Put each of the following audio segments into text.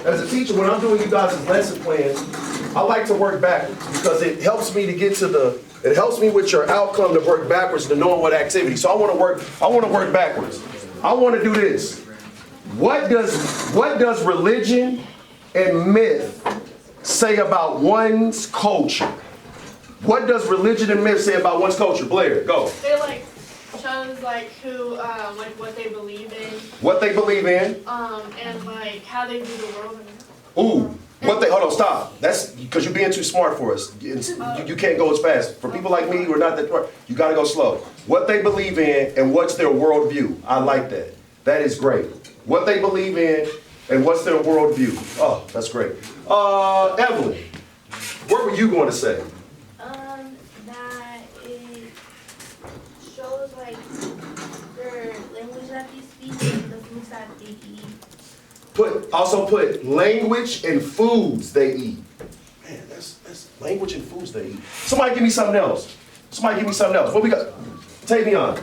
as a teacher, when I'm doing you guys' lesson plans, I like to work backwards because it helps me to get to it helps me with your outcome to work backwards to knowing what activity. So I want to work backwards. I want to do this. What does religion and myth say about one's culture? What does religion and myth say about one's culture? Blair, go. They like shows like who like what they believe in. What they believe in. And like how they view the world. Ooh. Hold on, stop. That's because you're being too smart for us. You can't go as fast. For people like me who are not that smart, you gotta go slow. What they believe in and what's their worldview. I like that. That is great. What they believe in and what's their worldview. Oh, that's great. Evelyn, what were you going to say? That it shows like their language that they speak and the foods that they eat. Also put language and foods they eat. Man, that's language and foods they eat. Somebody give me something else. What we got? Tavion.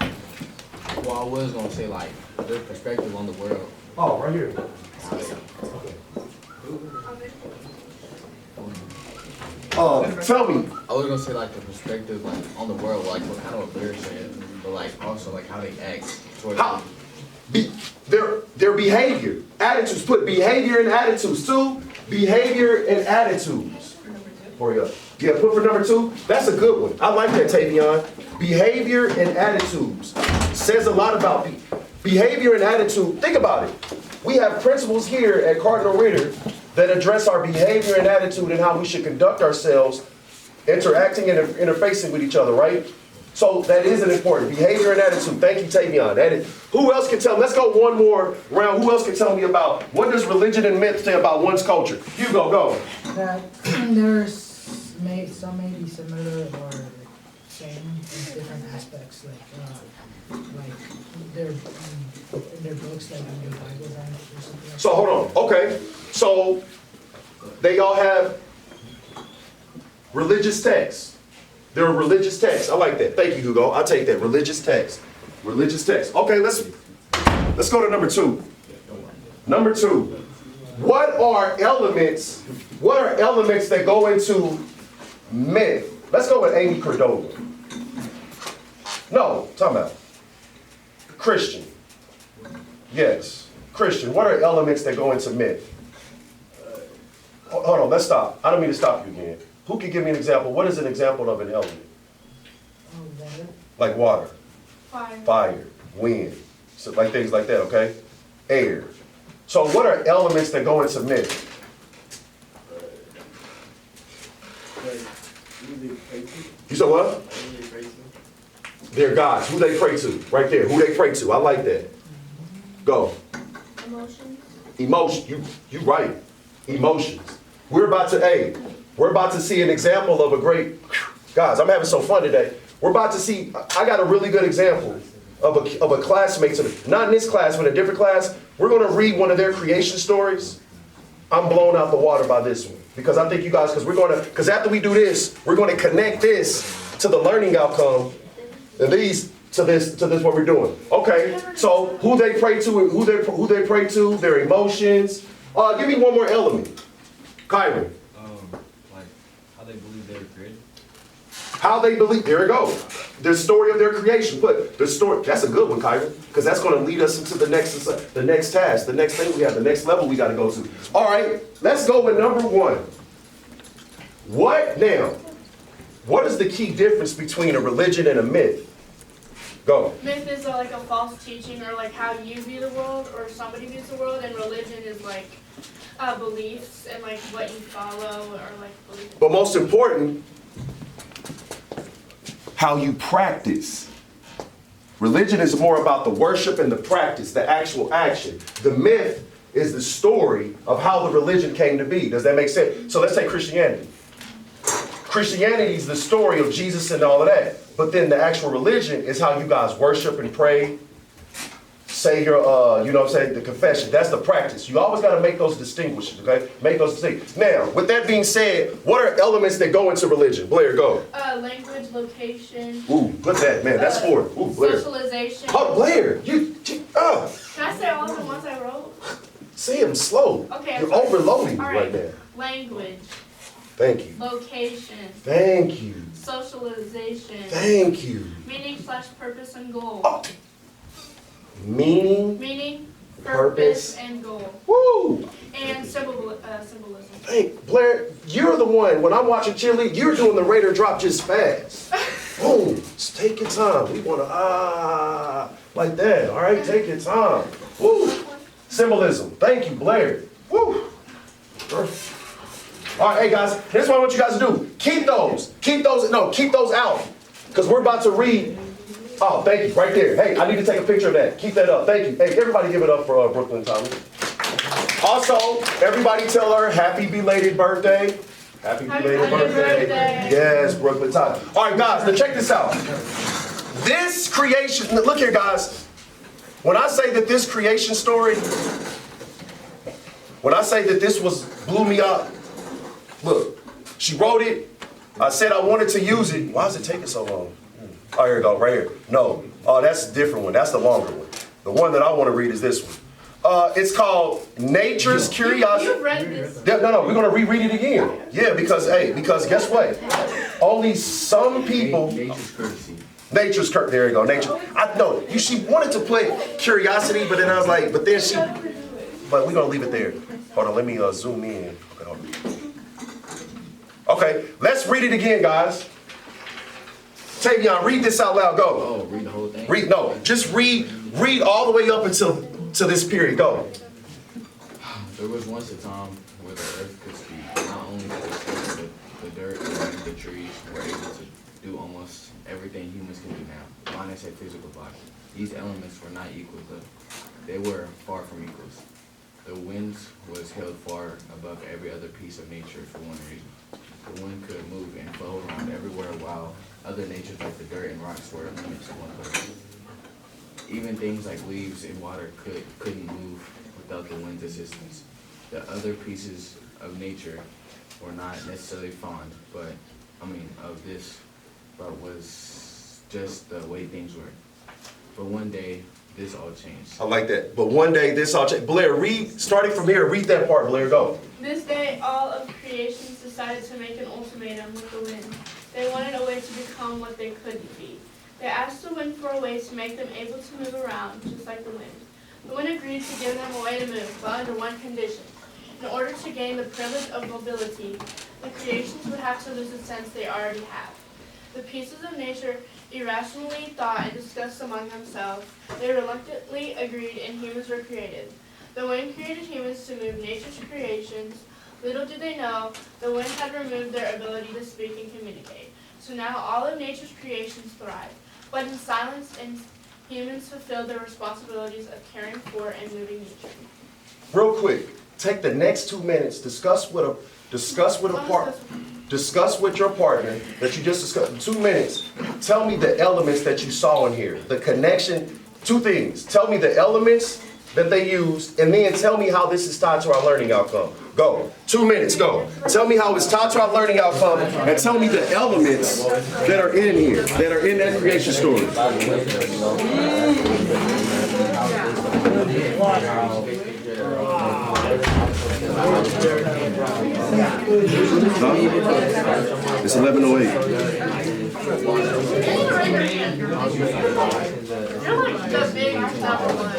Well, I was gonna say like their perspective on the world. Oh, right here. Tell me. I was gonna say like the perspective like on the world, like what kind of what they're saying, but like also like how they act towards Their behavior, attitudes. Put behavior and attitudes too. Behavior and attitudes. Hurry up. Yeah, put for number 2. That's a good one. I like that, Tavion. Behavior and attitudes says a lot about behavior and attitude. Think about it. We have principles here at Cardinal Ritter that address our behavior and attitude and how we should conduct ourselves, interacting and interfacing with each other, right? So that is an important behavior and attitude. Thank you, Tavion. Who else can tell me? Let's go one more round. Who else can tell me about what does religion and myth say about one's culture? Hugo, go. That there's some may be similar or same in different aspects, like their books, like in their Bibles or something. So hold on. Okay. So they all have religious texts. They're religious texts. I like that. Thank you, Hugo. I'll take that. Religious text. Religious text. Okay, let's go to number 2. Number 2. What are elements that go into myth? Let's go with Amy Cordova. No, talking about Christian. Yes, Christian. What are elements that go into myth? Hold on, let's stop. I don't mean to stop you again. Who can give me an example? What is an example of an element? Water. Like water. Fire. Fire. Wind. So like things like that, okay? Air. So what are elements that go into myth? You said what? They're gods. Who they pray to? Right there. Who they pray to. I like that. Go. Emotions. Emotion. You right. Emotions. We're about to see an example of a great, guys, I'm having so fun today. We're about to see, I got a really good example of a classmate, not in this class, but in a different class. We're going to read one of their creation stories. I'm blown out the water by this one. Because I think you guys, because after we do this, we're going to connect this to the learning outcome, and these to this what we're doing. Okay, so who they pray to, who they pray to, their emotions. Give me one more element. Kyron. like how they believe they were created. How they believe, there we go. The story of their creation. Put the story, that's a good one, Kyron, because that's going to lead us into the next task, the next thing we have, the next level we got to go to. All right, let's go with number 1. What is the key difference between a religion and a myth? Go. Myth is like a false teaching or like how you view the world or somebody views the world, and religion is like beliefs and like what you follow or like beliefs. But most important, how you practice. Religion is more about the worship and the practice, the actual action. The myth is the story of how the religion came to be. Does that make sense? So let's take Christianity. Christianity is the story of Jesus and all of that. But then the actual religion is how you guys worship and pray, say your, the confession. That's the practice. You always got to make those distinctions, okay? Make those distinctions. Now, with that being said, what are elements that go into religion? Blair, go. Language, location. Ooh, put that, man. That's 4. Ooh, Blair. Socialization. Oh, Blair, Can I say all of them once I wrote? Say them slow. Okay, I'm You're sorry. overloading me All right now. Language, Thank you. location, Thank you. socialization, Thank you. meaning/purpose and goal. Oh. Meaning. Meaning, Purpose. purpose, and goal. Woo! And symbolism. Hey, Blair, you're the one, when I'm watching cheerlead, you're doing the Raider drop just fast. Boom, just take your time. We wanna, like that, all right? Take your time. Woo! Symbolism. Thank you, Blair. Woo! All right, hey guys, here's what I want you guys to do. Keep those out. Because we're about to read. Oh, thank you, right there. Hey, I need to take a picture of that. Keep that up, thank you. Hey, everybody give it up for Brooklyn Tommy. Also, everybody tell her happy belated birthday. Happy belated birthday. Yes, Brooklyn Tommy. All right, guys, now check this out. This creation, look here, guys. When I say that this creation story, when I say that this blew me up, look, she wrote it. I said I wanted to use it. Why is it taking so long? Oh, here we go, right here. No, oh, that's a different one. That's the longer one. The one that I want to read is this one. It's called Nature's Curiosity. You've read this. No, we're gonna reread it again. Yeah, because guess what? Only some people. Nature's courtesy. Nature's courtesy. There you go. Nature. I know. She wanted to put curiosity, but then I was like, but we're gonna leave it there. Hold on, let me zoom in. Okay, hold on. Okay, let's read it again, guys. Tavion, read this out loud. Go. Oh, read the whole thing? Just read all the way up until this period. Go. There was once a time where the earth could speak. Not only could it speak, but the dirt and the trees were able to do almost everything humans can do now, minus a physical body. These elements were not equal, but they were far from equals. The wind was held far above every other piece of nature for one reason. The wind could move and flow around everywhere, while other natures like the dirt and rocks were limited to one place. Even things like leaves and water couldn't move without the wind's assistance. The other pieces of nature were not necessarily fond, of this, but was just the way things were. But one day, this all changed. I like that. But one day this all changed. Blair, starting from here, read that part, Blair, go. This day, all of creation decided to make an ultimatum with the wind. They wanted a way to become what they couldn't be. They asked the wind for a way to make them able to move around, just like the wind. The wind agreed to give them a way to move, but under one condition. In order to gain the privilege of mobility, the creations would have to lose the sense they already have. The pieces of nature irrationally thought and discussed among themselves. They reluctantly agreed, and humans were created. The wind created humans to move nature's creations. Little did they know, the wind had removed their ability to speak and communicate. So now all of nature's creations thrive. But in silence, and humans fulfill their responsibilities of caring for and moving nature. Real quick, take the next 2 minutes, discuss with your partner that you just discussed. In 2 minutes, tell me the elements that you saw in here, the connection. 2 things. Tell me the elements that they used, and then tell me how this is tied to our learning outcome. Go. 2 minutes, go. Tell me how it's tied to our learning outcome, and tell me the elements that are in here, that are in that creation story. It's 11:08. You're like the big number one.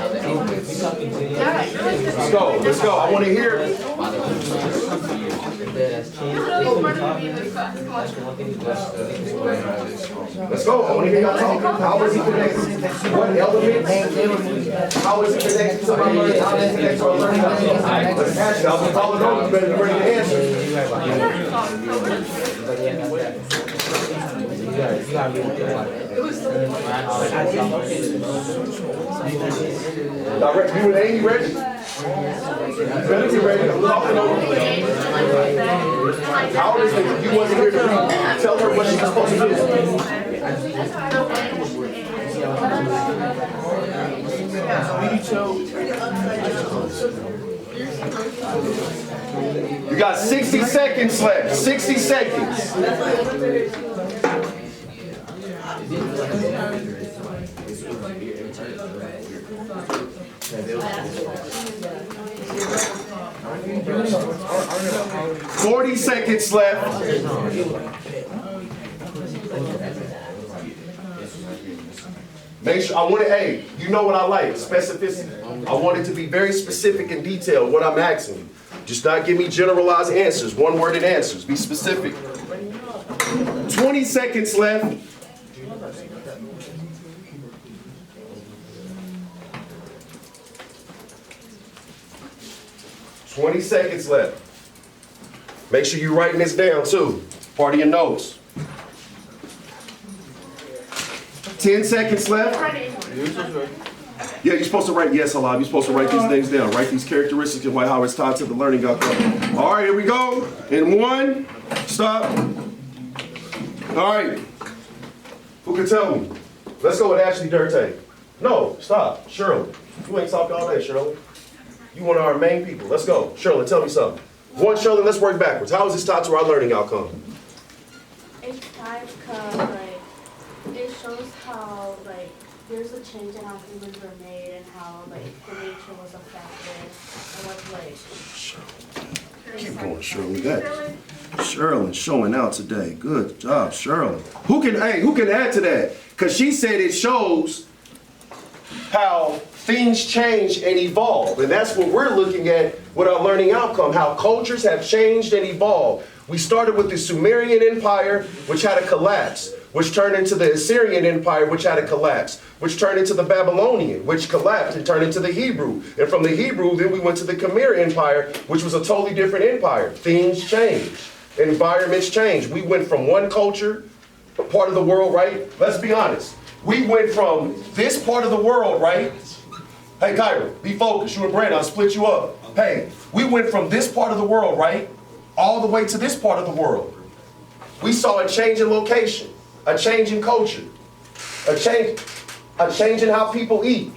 Yeah, you're like the Let's go. I want to hear it. You're really smart to be in this class. Come on. Let's go. I want to hear y'all talk. How is he connected? What elements? How is he connected to my learning? How is he connected to our learning? Let's catch it. I'll be calling on you. Better bring the answer. Direct, you and Amy ready? You better be ready. I'm talking over you. How is it? You wasn't here to read. Tell her what she's supposed to do. You got 60 seconds left. 60 seconds. 40 seconds left. Make sure, I want it, hey, you know what I like, specificity. I want it to be very specific and detailed, what I'm asking you. Just not give me generalized answers, one-worded answers, be specific. 20 seconds left. $20 seconds left. Make sure you're writing this down too, part of your notes. 10 seconds left. Yeah, you're supposed to write, yes, Alab, you're supposed to write these things down. Write these characteristics and how it's tied to the learning outcome. All right, here we go. In 1, stop. All right. Who can tell me? Let's go with Ashley Dirte. No, stop. Shirley. You ain't talked all day, Shirley. You one of our main people. Let's go. Shirley, tell me something. 1, Shirley, let's work backwards. How is this tied to our learning outcome? It's tied because, like, it shows how, like, there's a change in how humans were made and how, like, the nature was affected and what's, like... Keep going, Shirley. That Shirley showing out today. Good job, Shirley. Who can add to that? Because she said it shows how things change and evolve. And that's what we're looking at with our learning outcome, how cultures have changed and evolved. We started with the Sumerian Empire, which had a collapse, which turned into the Assyrian Empire, which had a collapse, which turned into the Babylonian, which collapsed and turned into the Hebrew. And from the Hebrew, then we went to the Khmer Empire, which was a totally different empire. Things changed. Environments changed. We went from one culture, part of the world, right? Let's be honest. We went from this part of the world, right? Hey, Kyra, be focused. You and Brandon, I'll split you up. Hey, we went from this part of the world, right? All the way to this part of the world. We saw a change in location, a change in culture, a change in how people eat.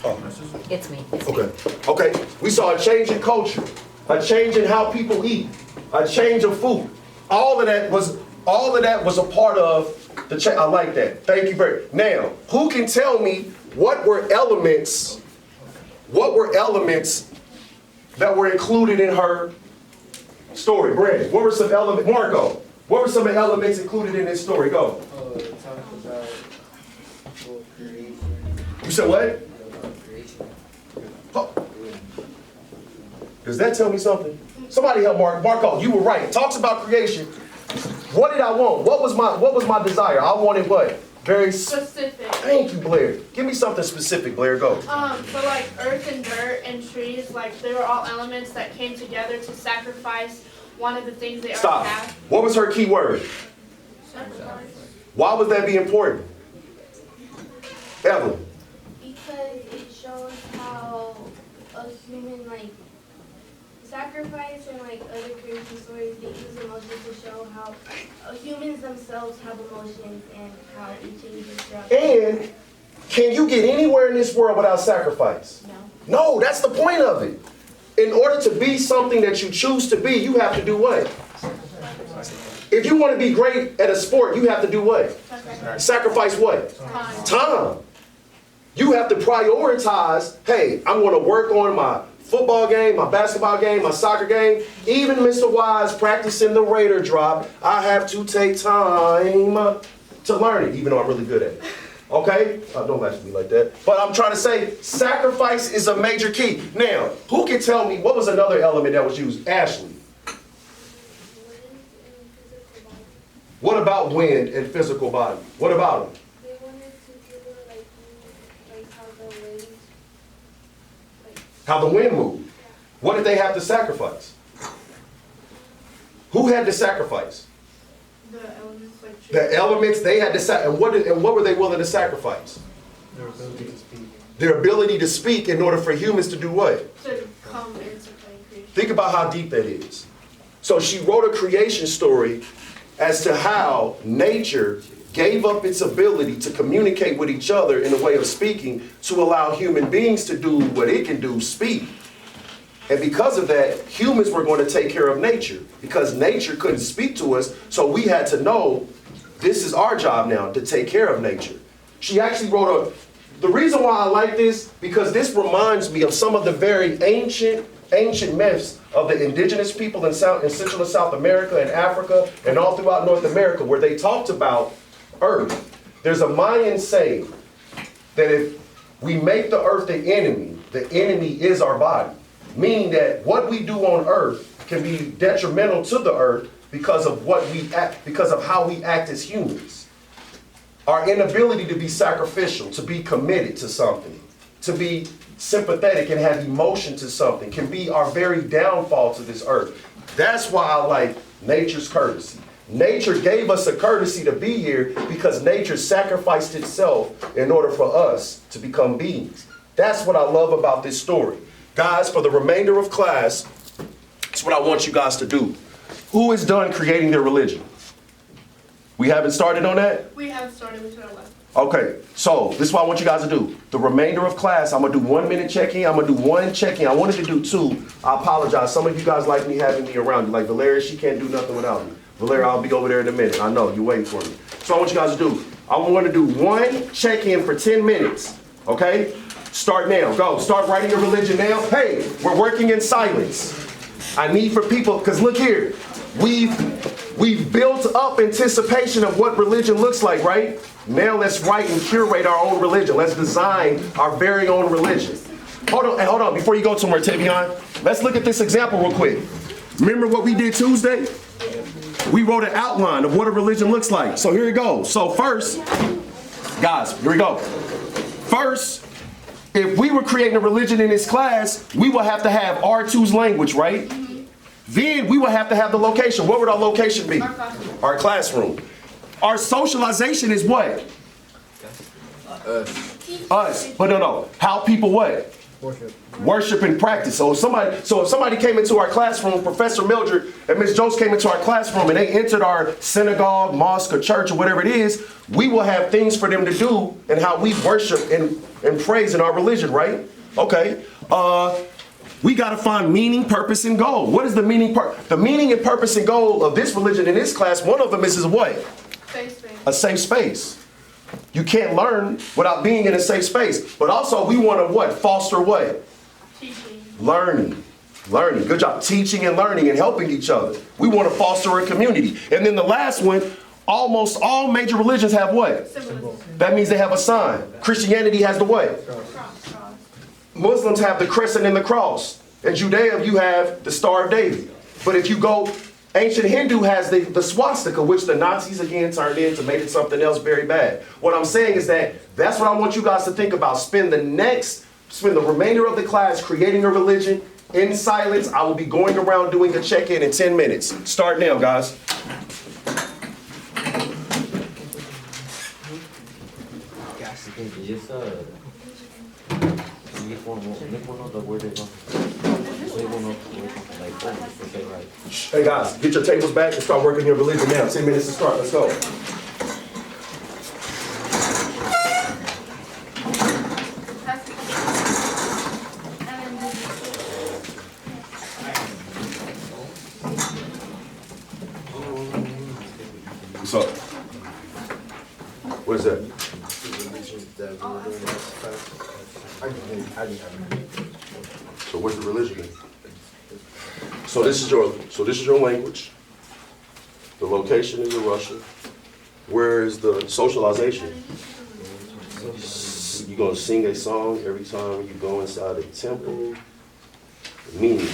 Oh. It's me. Okay. We saw a change in culture, a change in how people eat, a change of food. All of that was a part of the change. I like that. Thank you very much. Now, who can tell me what were elements that were included in her story? Brandon, what were some elements? Marco, what were some elements included in this story? Go. It talks about creation. You said what? Creation. Oh. Does that tell me something? Somebody help Marco, you were right. Talks about creation. What did I want? What was my desire? I wanted what? Very Specific. Thank you, Blair. Give me something specific, Blair. Go. So like earth and dirt and trees, like they were all elements that came together to sacrifice one of the things they Stop. already have. What was her key word? Sacrifice. Why would that be important? Evelyn. Because it shows how a human, like, sacrifice and, like, other creation stories, they use emotions to show how humans themselves have emotions and how it changes throughout. And can you get anywhere in this world without sacrifice? No. No, that's the point of it. In order to be something that you choose to be, you have to do what? If you want to be great at a sport, you have to do what? Sacrifice what? Time. You have to prioritize, hey, I'm going to work on my football game, my basketball game, my soccer game. Even Mr. Wise practicing the Raider drop, I have to take time to learn it, even though I'm really good at it. Okay? Don't laugh at me like that. But I'm trying to say, sacrifice is a major key. Now, who can tell me what was another element that was used? Ashley. What about wind and physical body? What about them? They wanted to give it like how the waves, How the wind moved. What did they have to sacrifice? Who had to sacrifice? The elements like trees. The elements they had to sacrifice. And what were they willing to sacrifice? Their ability to speak. Their ability to speak in order for humans to do what? To come into play creation. Think about how deep that is. So she wrote a creation story as to how nature gave up its ability to communicate with each other in a way of speaking to allow human beings to do what it can do, speak. And because of that, humans were going to take care of nature because nature couldn't speak to us. So we had to know this is our job now to take care of nature. She actually wrote The reason why I like this, because this reminds me of some of the very ancient myths of the indigenous people in Central and South America and Africa and all throughout North America, where they talked about earth. There's a Mayan saying that if we make the earth the enemy is our body. Meaning that what we do on earth can be detrimental to the earth because of because of how we act as humans. Our inability to be sacrificial, to be committed to something, to be sympathetic and have emotion to something can be our very downfall to this earth. That's why I like nature's courtesy. Nature gave us a courtesy to be here because nature sacrificed itself in order for us to become beings. That's what I love about this story. Guys, for the remainder of class, that's what I want you guys to do. Who is done creating their religion? We haven't started on that? We have started with our left. Okay, so this is what I want you guys to do. The remainder of class, I'm gonna do 1 minute check-in. I'm gonna do one check-in. I wanted to do two. I apologize. Some of you guys like me having me around. Like Valeria, she can't do nothing without me. Valeria, I'll be over there in a minute. I know, you're waiting for me. So I want you guys to do. I want to do one check-in for 10 minutes. Okay? Start now. Go. Start writing your religion now. Hey, we're working in silence. I need for people, because look here. We've built up anticipation of what religion looks like, right? Now let's write and curate our own religion. Let's design our very own religion. Hold on. Before you go somewhere, Tavion, let's look at this example real quick. Remember what we did Tuesday? We wrote an outline of what a religion looks like. So here we go. So first, guys, here we go. First, if we were creating a religion in this class, we will have to have R2's language, right? Then we will have to have the location. What would our location be? Our classroom. Our socialization is what? Us. But no. How people what? Worship and practice. So if somebody came into our classroom, Professor Mildred and Ms. Jones came into our classroom and they entered our synagogue, mosque, or church, or whatever it is, we will have things for them to do and how we worship and praise in our religion, right? Okay. We got to find meaning, purpose, and goal. What is the meaning? The meaning and purpose and goal of this religion in this class, one of them is what? Safe space. A safe space. You can't learn without being in a safe space. But also we want to what? Foster what? Teaching. Learning. Good job. Teaching and learning and helping each other. We want to foster a community. And then the last one, almost all major religions have what? Symbolism. That means they have a sign. Christianity has the what? Cross. Muslims have the crescent and the cross. In Judea, you have the Star of David. But if you go, ancient Hindu has the swastika, which the Nazis again turned into, made it something else very bad. What I'm saying is that's what I want you guys to think about. Spend the remainder of the class creating a religion in silence. I will be going around doing a check-in 10 minutes. Start now, guys. Hey guys, get your tables back and start working your religion now. 10 minutes to start. Let's go. What's up? What is that? So where's the religion then? So this is your language. The location is in Russia. Where is the socialization? You're gonna sing a song every time you go inside a temple. Meaning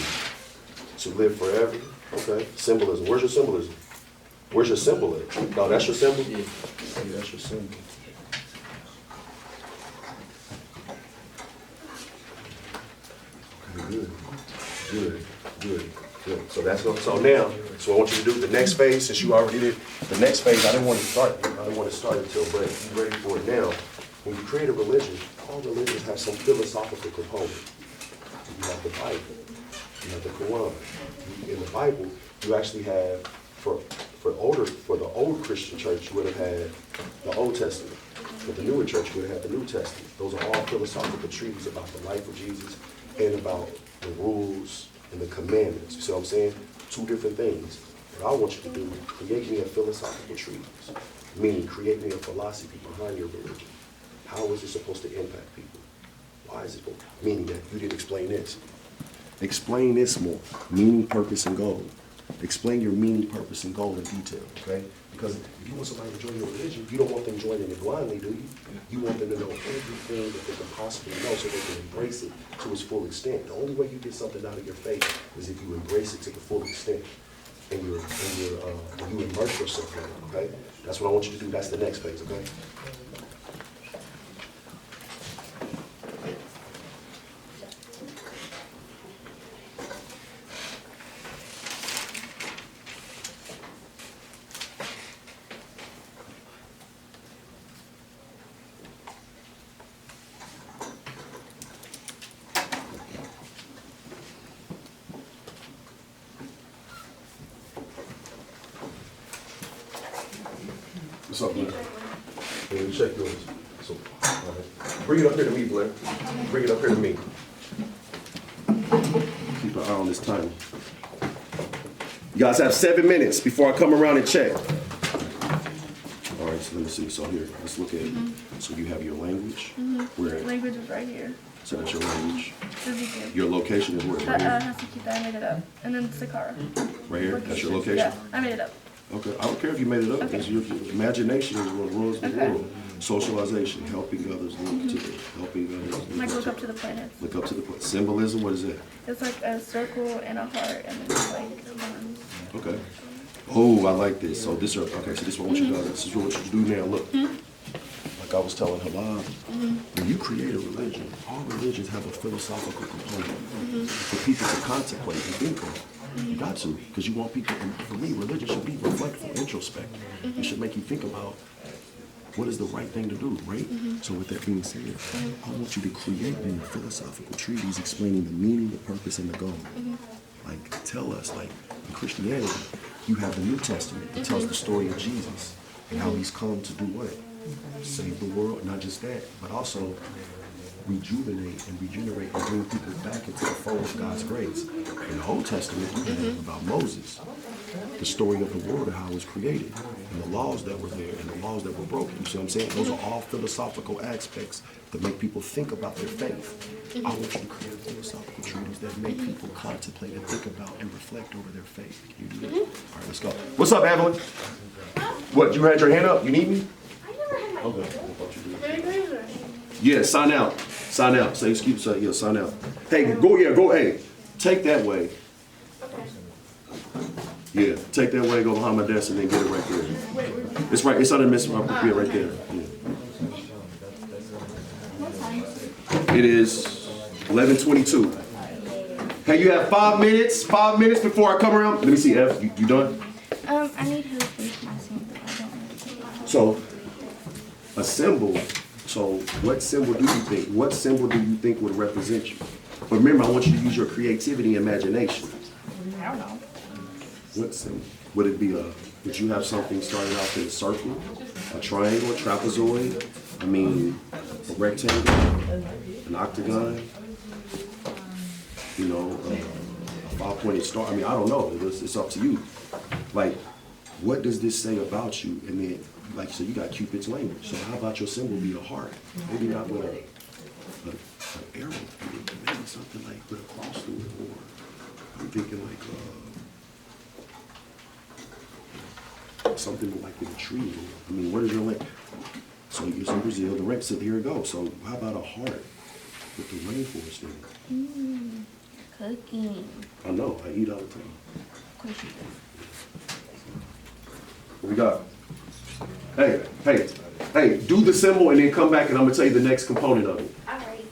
to live forever. Okay. Symbolism. Where's your symbolism? Where's your symbol at? No, that's your symbol? Yeah, that's your symbol. Okay, good. So that's what, so now, so I want you to do the next phase, since you already did the next phase. I didn't want to start until, but you're ready for it now. When you create a religion, all religions have some philosophical component. You have the Bible, you have the Quran. In the Bible, you actually have, for the old Christian church, you would have had the Old Testament. For the newer church, you would have had the New Testament. Those are all philosophical treatises about the life of Jesus and about the rules and the commandments. You see what I'm saying? Two different things. What I want you to do, create me a philosophical treatise, meaning create me a philosophy behind your religion. How is it supposed to impact people? Why is it, meaning that you didn't explain this. Explain this more, meaning, purpose, and goal. Explain your meaning, purpose, and goal in detail, okay? Because if you want somebody to join your religion, you don't want them joining it blindly, do you? You want them to know everything that they can possibly know so they can embrace it to its full extent. The only way you get something out of your faith is if you embrace it to the full extent and you immerse yourself in it, okay? That's what I want you to do. That's the next phase, okay? What's up, Blair? Yeah, you check yours. So, all right. Bring it up here to me, Blair. Bring it up here to me. Keep an eye on this time. You guys have 7 minutes before I come around and check. All right, so let me see. So here, let's look at it. So you have your language. Where? Language is right here. So that's your language. Ezekiel. Your location is where? Right That here? has to keep that. I made it up. And then Sakara. Right here? That's your location? Yeah, I made it up. Okay, I don't care if you made it up, Okay. because your imagination is what rules the Okay. world. Socialization, helping others look to the, helping others Like look up to the planets. look up to the point. Symbolism, what is that? It's like a circle and a heart and then it's like arms. Okay. Oh, I like this. So this, okay, so this is what I want you to do. This is what you do now. Look, like I was telling Halab, when you create a religion, all religions have a philosophical component for people to contemplate and think on. You got to, because you want people, and for me, religion should be reflective, introspective. It should make you think about what is the right thing to do, right? So with that being said, I want you to create a philosophical treatise explaining the meaning, the purpose, and the goal. Like, tell us, like, in Christianity, you have the New Testament that tells the story of Jesus and how he's come to do what? Save the world, not just that, but also rejuvenate and regenerate and bring people back into the fold of God's grace. In the Old Testament, you have about Moses, the story of the world and how it was created, and the laws that were there and the laws that were broken. You see what I'm saying? Those are all philosophical aspects that make people think about their faith. I want you to create philosophical treatises that make people contemplate and think about and reflect over their faith. Can you do that? All right, let's go. What's up, Evelyn? What, you had your hand up? You need me? I never had my Okay. I thought you did. Very good. Yeah, sign out. Sign out. Say excuse. Yeah, sign out. Hey, go. Yeah, go. Hey, take that way. Yeah, take that way. Go behind my desk and then get it right there. It's right. It's under Miss. Yeah, right there. Yeah. It is 11:22. Hey, you have 5 minutes. 5 minutes before I come around. Let me see, F. You done? I need help with my symbol. I don't know. So, a symbol. So, what symbol do you think? What symbol do you think would represent you? But remember, I want you to use your creativity and imagination. I don't know. What symbol? Would it be would you have something starting out in a circle, a triangle, a trapezoid? I mean, a rectangle, an octagon? You know, a five-pointed star? I mean, I don't know. It's up to you. Like, what does this say about you? And then, like you said, you got Cupid's language. So how about your symbol be a heart? Maybe not with an arrow through it, maybe something like with a cross through it, or I'm thinking like something like with a tree. I mean, what is your link? So you're in Brazil, the rent said, here it goes. So how about a heart with the rainforest in it? Cooking. I know, I eat all the time. Of course you do. What we got? Hey, do the symbol and then come back and I'm gonna tell you the next component of it. All right.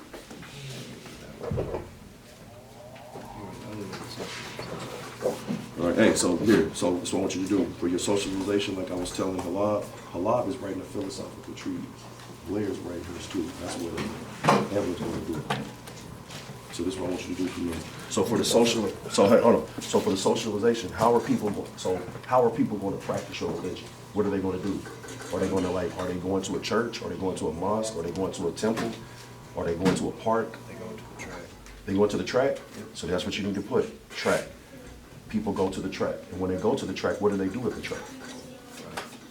All right, hey, so here, so that's what I want you to do. For your socialization, like I was telling Halab is writing a philosophical treatise. Blair's writing hers too. That's what Evelyn's gonna do. So this is what I want you to do for me. So for the So for the socialization, how are people going to practice your religion? What are they going to do? Are they going to a church? Are they going to a mosque? Are they going to a temple? Are they going to a park? They go to a track. They go to the track? So that's what you need to put, track. People go to the track. And when they go to the track, what do they do at the track?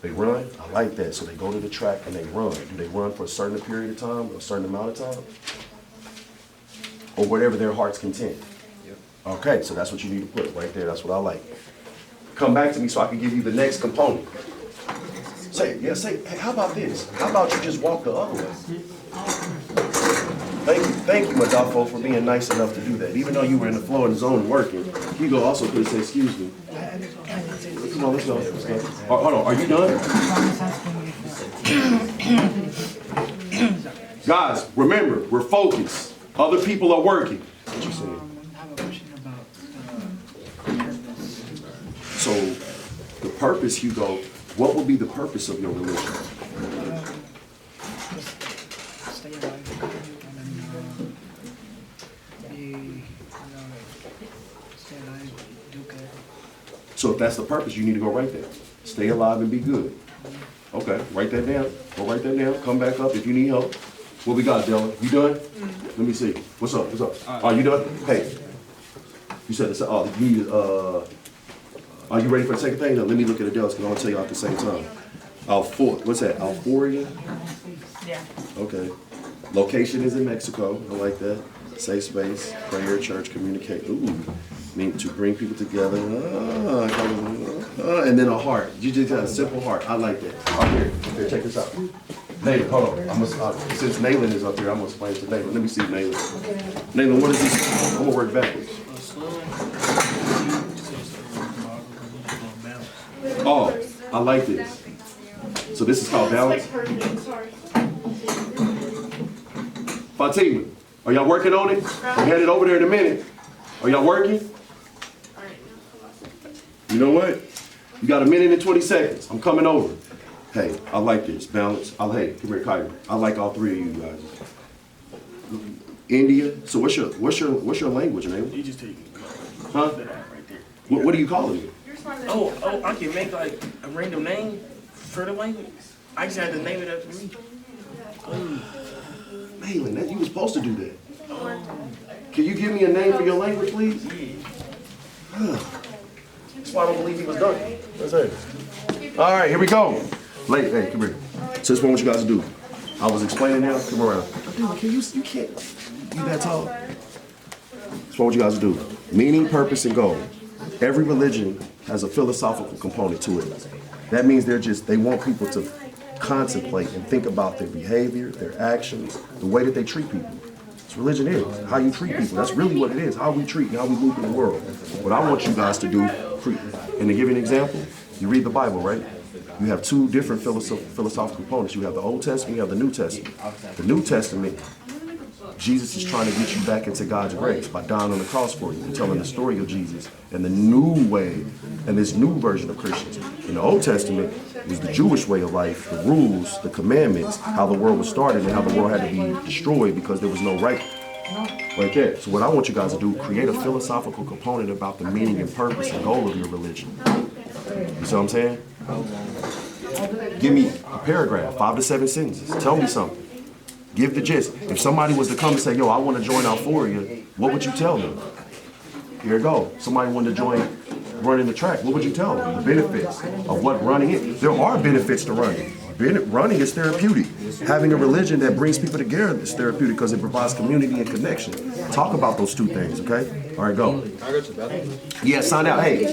They run? I like that. So they go to the track and they run. Do they run for a certain period of time, or a certain amount of time? Or whatever their heart's content? Yep. Okay, so that's what you need to put right there. That's what I like. Come back to me so I can give you the next component. Say, hey, how about this? How about you just walk the other way? Thank you, Adolfo, for being nice enough to do that. Even though you were in the flow and zone working, Hugo also could have said, excuse me. Come on, let's go. Oh, hold on, are you done? Guys, remember, we're focused. Other people are working. What you saying? I have a question about purpose. So, the purpose, Hugo, what would be the purpose of your religion? Just stay alive and be, stay alive, do good. So if that's the purpose, you need to go right there. Stay alive and be good. Okay, write that down. Go write that down. Come back up if you need help. What we got, Dylan? You done? Let me see. What's up? Are you done? Hey. You said this. Oh, you need. Are you ready for the second thing? Now, let me look at the Dells because I want to tell you at the same time. What's that? Alforia? Yeah. Okay. Location is in Mexico. I like that. Safe space, prayer, church, communicate. Ooh. Mean to bring people together. And then a heart. You just got a simple heart. I like that. All right, here, check this out. Nathan, hold on. Since Nathan is up here, I'm gonna explain it to Nathan. Let me see Nathan. Nathan, what is this? I'm gonna work backwards. Oh, I like this. So this is called balance. Fatima, are y'all working on it? I'm headed over there in a minute. Are y'all working? You know what? You got a minute and 20 seconds. I'm coming over. Hey, I like this. Balance. Hey, come here, Kyrie. I like all three of you guys. India. So what's your language, man? You just take Huh? that out right there. What are you calling it? Oh, I can make like a random name for the language. I just had to name it after me. Malin, you were supposed to do that. Can you give me a name for your language, please? That's why I don't believe he was done. That's it. All right, here we go. Hey, come here. So this is what you guys do. I was explaining now. Come around. Dude, you can't. You that tall? That's what you guys do. Meaning, purpose, and goal. Every religion has a philosophical component to it. That means they want people to contemplate and think about their behavior, their actions, the way that they treat people. That's what religion is, how you treat people. That's really what it is, how we treat and how we move in the world. What I want you guys to do, and to give you an example, you read the Bible, right? You have two different philosophical components. You have the Old Testament, you have the New Testament. The New Testament, Jesus is trying to get you back into God's grace by dying on the cross for you and telling the story of Jesus and the new way and this new version of Christians. In the Old Testament, it was the Jewish way of life, the rules, the commandments, how the world was started and how the world had to be destroyed because there was no right there. So what I want you guys to do, create a philosophical component about the meaning and purpose and goal of your religion. You see what I'm saying? Give me a paragraph, 5 to 7 sentences. Tell me something. Give the gist. If somebody was to come and say, yo, I want to join Alforia, what would you tell them? Here you go. Somebody wanted to join running the track. What would you tell them? The benefits of what running is. There are benefits to running. Running is therapeutic. Having a religion that brings people together is therapeutic because it provides community and connection. Talk about those two things, okay? All right, go. Yeah, sign out. Hey,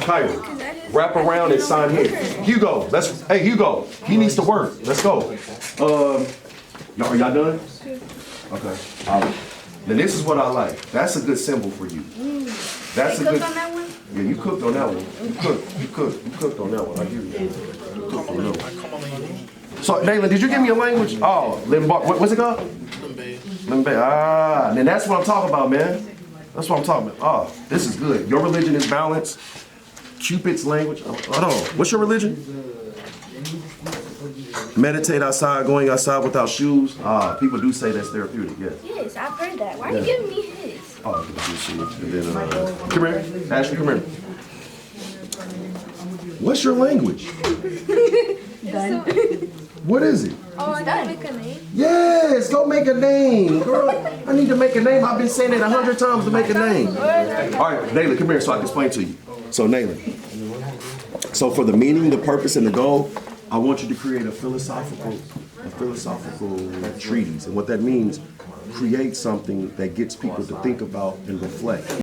Kyrie, wrap around and sign here. Hugo, Hugo, he needs to work. Let's go. Are y'all done? Okay. All right. Now this is what I like. That's a good symbol for you. That's a good. On that one? Yeah, you cooked on that one. You cooked on that one. I hear you. You cooked on that one. So, Dalen, did you give me a language? Oh, what's it called? Limbe. Ah, and that's what I'm talking about, man. That's what I'm talking about. Oh, this is good. Your religion is balance. Cupid's language. Hold on. What's your religion? Meditate outside, going outside without shoes. People do say that's therapeutic, yes. Yes, I've heard that. Why are you giving me his? Oh, I can do shoes. And then, come here. Ashley, come here. What's your language? What is it? Oh, I gotta make a name. Yes, go make a name, girl. I need to make a name. I've been saying it 100 times to make a name. All right, Nayla, come here so I can explain to you. So, Nayla, So for the meaning, the purpose, and the goal, I want you to create a philosophical treatise. And what that means, create something that gets people to think about and reflect.